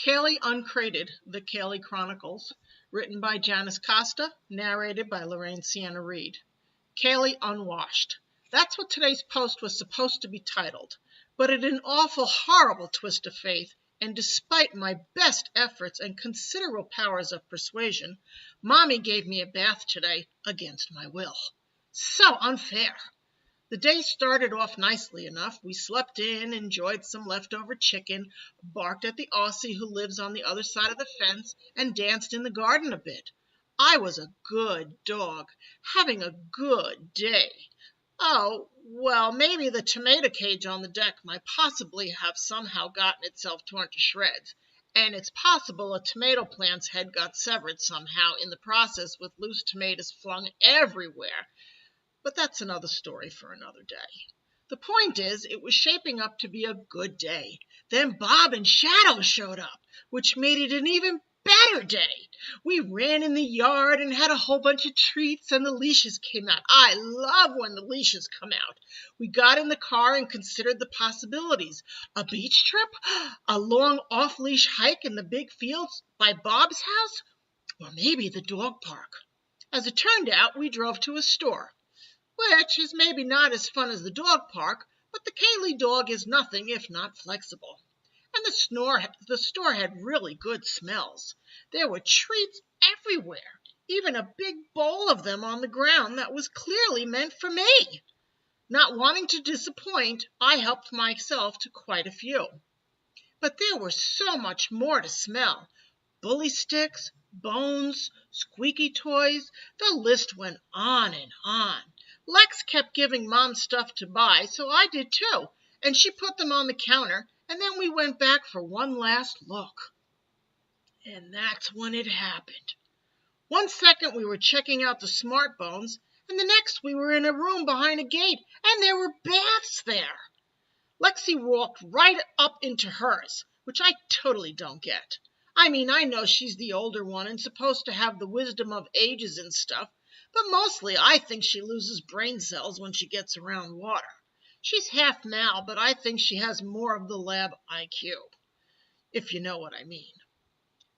Kaylee Uncrated, The Kaylee Chronicles, written by Janice Costa, narrated by Lorraine Sienna Reed. Kaylee Unwashed. That's what today's post was supposed to be titled, but in an awful, horrible twist of fate, and despite my best efforts and considerable powers of persuasion, Mommy gave me a bath today against my will. So unfair. The day started off nicely enough. We slept in, enjoyed some leftover chicken, barked at the Aussie who lives on the other side of the fence, and danced in the garden a bit. I was a good dog, having a good day. Oh, well, maybe the tomato cage on the deck might possibly have somehow gotten itself torn to shreds, and it's possible a tomato plant's head got severed somehow in the process with loose tomatoes flung everywhere. But that's another story for another day. The point is, it was shaping up to be a good day. Then Bob and Shadow showed up, which made it an even better day. We ran in the yard and had a whole bunch of treats, and the leashes came out. I love when the leashes come out. We got in the car and considered the possibilities. A beach trip? A long off-leash hike in the big fields by Bob's house? Or maybe the dog park. As it turned out, we drove to a store, which is maybe not as fun as the dog park, but the Kaylee dog is nothing if not flexible. And the store had really good smells. There were treats everywhere, even a big bowl of them on the ground that was clearly meant for me. Not wanting to disappoint, I helped myself to quite a few. But there was so much more to smell. Bully sticks, bones, squeaky toys, the list went on and on. Lex kept giving Mom stuff to buy, so I did too, and she put them on the counter, and then we went back for one last look. And that's when it happened. One second we were checking out the smart bones, and the next we were in a room behind a gate, and there were baths there. Lexi walked right up into hers, which I totally don't get. I mean, I know she's the older one and supposed to have the wisdom of ages and stuff, but mostly I think she loses brain cells when she gets around water. She's half Mal, but I think she has more of the lab IQ, if you know what I mean.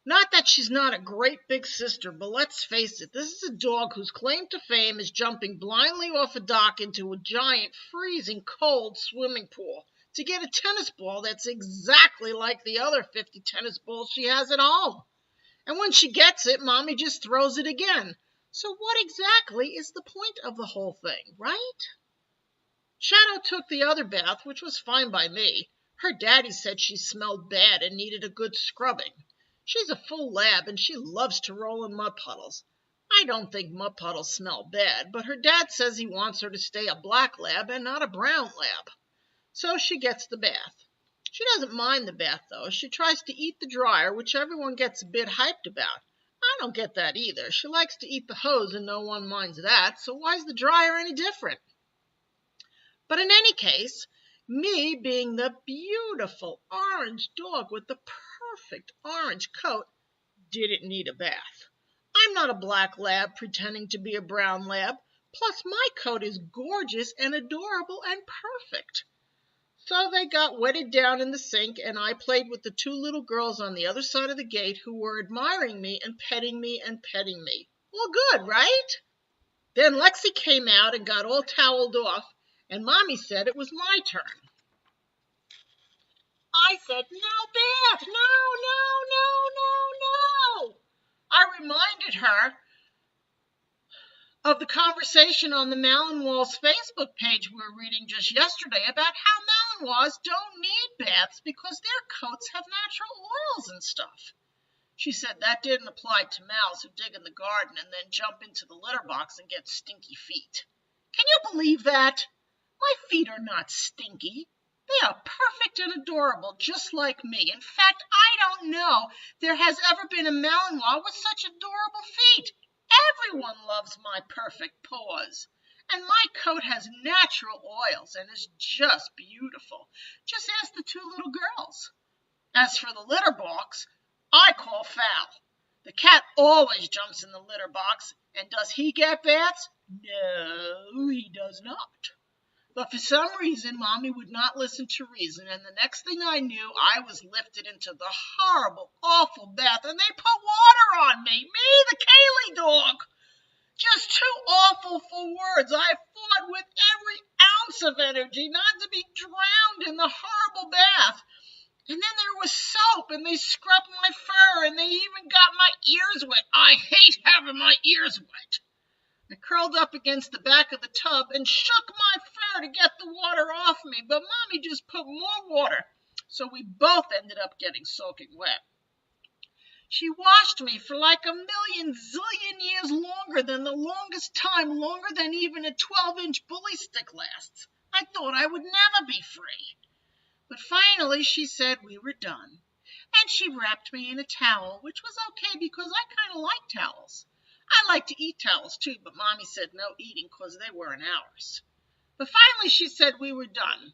Not that she's not a great big sister, but let's face it, this is a dog whose claim to fame is jumping blindly off a dock into a giant, freezing cold swimming pool to get a tennis ball that's exactly like the other 50 tennis balls she has at home. And when she gets it, Mommy just throws it again. So what exactly is the point of the whole thing, right? Shadow took the other bath, which was fine by me. Her daddy said she smelled bad and needed a good scrubbing. She's a full lab, and she loves to roll in mud puddles. I don't think mud puddles smell bad, but her dad says he wants her to stay a black lab and not a brown lab. So she gets the bath. She doesn't mind the bath, though. She tries to eat the dryer, which everyone gets a bit hyped about. I don't get that either. She likes to eat the hose, and no one minds that, so why's the dryer any different? But in any case, me being the beautiful orange dog with the perfect orange coat didn't need a bath. I'm not a black lab pretending to be a brown lab, plus my coat is gorgeous and adorable and perfect. So they got wetted down in the sink, and I played with the two little girls on the other side of the gate who were admiring me and petting me and petting me. All good, right? Then Lexi came out and got all toweled off, and Mommy said it was my turn. I said, no, Beth, no. I reminded her of the conversation on the Malinois Facebook page we were reading just yesterday about how Malinois don't need baths because their coats have natural oils and stuff. She said that didn't apply to Mals who dig in the garden and then jump into the litter box and get stinky feet. Can you believe that? My feet are not stinky. They are perfect and adorable, just like me. In fact, I don't know there has ever been a Malinois with such adorable feet. Everyone loves my perfect paws. And my coat has natural oils and is just beautiful. Just ask the two little girls. As for the litter box, I call foul. The cat always jumps in the litter box, and does he get baths? No, he does not. But for some reason, Mommy would not listen to reason, and the next thing I knew, I was lifted into the horrible, awful bath, and they put water on me, the Kaylee dog. Just too awful for words. I fought with every ounce of energy not to be drowned in the horrible bath. And then there was soap, and they scrubbed my fur, and they even got my ears wet. I hate having my ears wet. I curled up against the back of the tub and shook my fur to get the water off me, but Mommy just put more water, so we both ended up getting soaking wet. She washed me for like a million zillion years longer than the longest time, longer than even a 12-inch bully stick lasts. I thought I would never be free. But finally she said we were done, and she wrapped me in a towel, which was okay because I kind of like towels. I like to eat towels too, but Mommy said no eating because they weren't ours. But finally she said we were done.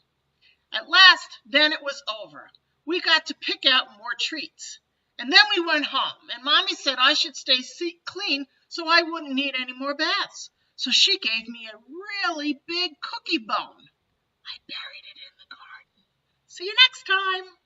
At last, then it was over. We got to pick out more treats. And then we went home, and Mommy said I should stay clean so I wouldn't need any more baths. So she gave me a really big cookie bone. I buried it in the garden. See you next time.